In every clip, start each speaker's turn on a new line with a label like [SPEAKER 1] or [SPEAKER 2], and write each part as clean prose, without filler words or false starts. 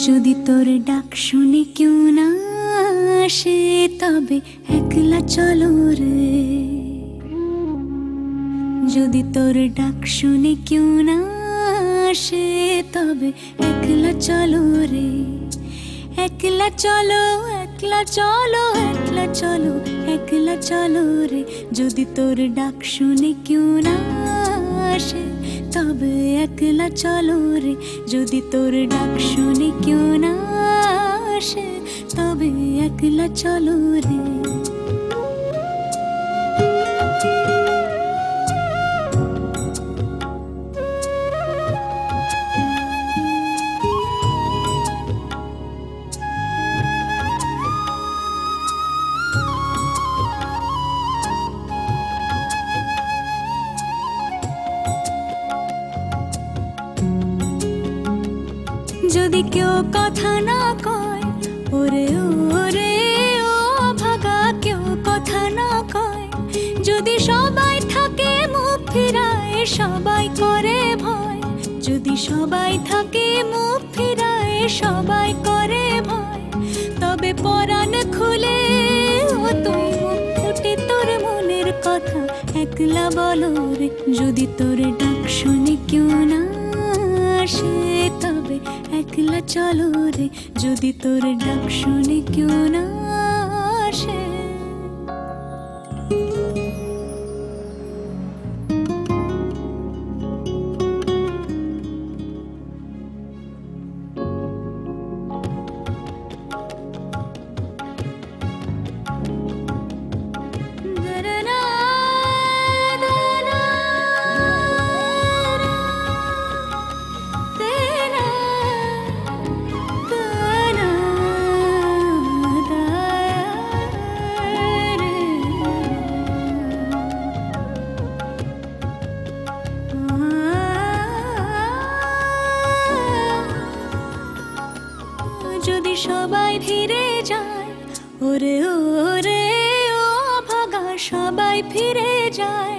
[SPEAKER 1] যদি তোর ডাক শুনে কেউ না আসে তবে একলা চলো রে। যদি তোর ডাক শুনে কেউ না আসে তবে একলা চলো রে। একলা চলো একলা চলো একলা চলো একলা চলো রে। যদি তোর ডাক শুনে কেউ না আসে তবে একলা চলো রে। যদি তোর ডাক শুনে কেউ না আসে তবে একলা চলো রে। যদি কেউ কথা না কয় ওরে ওরে ও ভাগা, কেউ কথা না কয়। যদি সবাই থাকে মুখ ফিরায় সবাই করে ভয়। যদি সবাই থাকে মুখ ফিরায় সবাই করে ভয়। তবে পরাণ খুলে ও তুই মুখ ফুটে তোর মনের কথা একলা বলো রে। যদি তোর ডাক শুনে কেউ না আসে তবে একলা চলো রে। যদি তোর ডাক শুনে কেউ না আসে। যদি সবাই ফিরে যায় ওরে ওরে ও ভাগা, সবাই ফিরে যায়।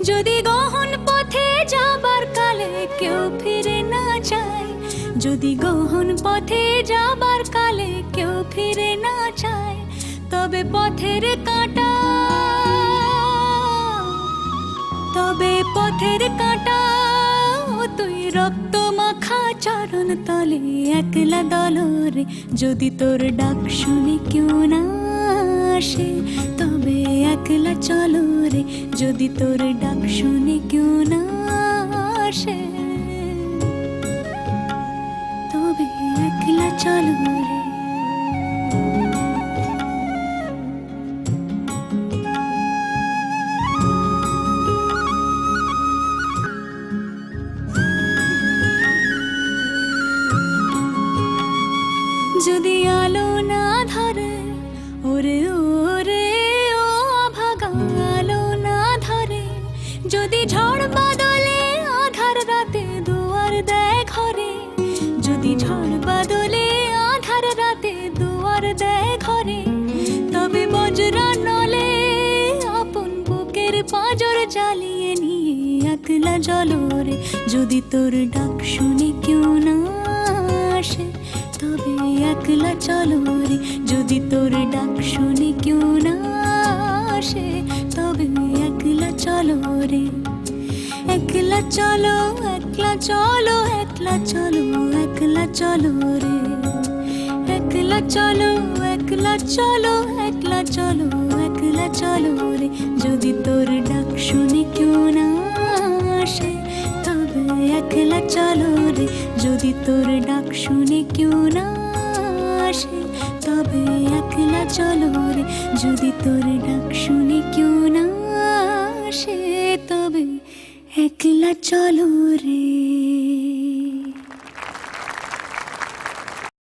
[SPEAKER 1] যদি গহন পথে যাবার কালে কেউ ফিরে না যায়। যদি গহন পথে যাবার কালে কেউ ফিরে না যায় তবে পথের কাঁটা, তবে পথের কাঁটা তুই রক্ত মাখা চরণ তলে একলা দলো রে। যদি তোর ডাক শুনে কেউ না আসে তবে একলা চলো রে। যদি তোর ডাক শুনে কেউ না আসে তবে একলা চলো রে। যদি আলো না ধরে ওরে ওরে ও ভাগা, আলো না ধরে। যদি ঝড় বাদলে আধার রাতে দুয়ার দেয় ঘরে। যদি ঝড় বাদলে আধার রাতে দুয়ার দেয় ঘরে তবে বজ্রা নলে আপন বুকের পাঁজর জ্বালিয়ে নিয়ে একলা চলো রে। যদি তোর ডাক শুনে কেউ না আসে তবে একলা চলো রে। যদি তোর ডাক শুনে কেউ না আসে তবে একলা চলো রে। একলা চলো একলা চলো একলা চলো একলা চলো রে। একলা চলো একলা চলো একলা চলো একলা চলো রে। যদি তোর ডাক শুনে কেউ না আসে তবে একলা চলো রে। যদি তোর ডাক শুনে কেউ না আসে তবে একলা চলো রে। যদি তোর ডাক শুনে কেউ না আসে তবে একলা চলো রে।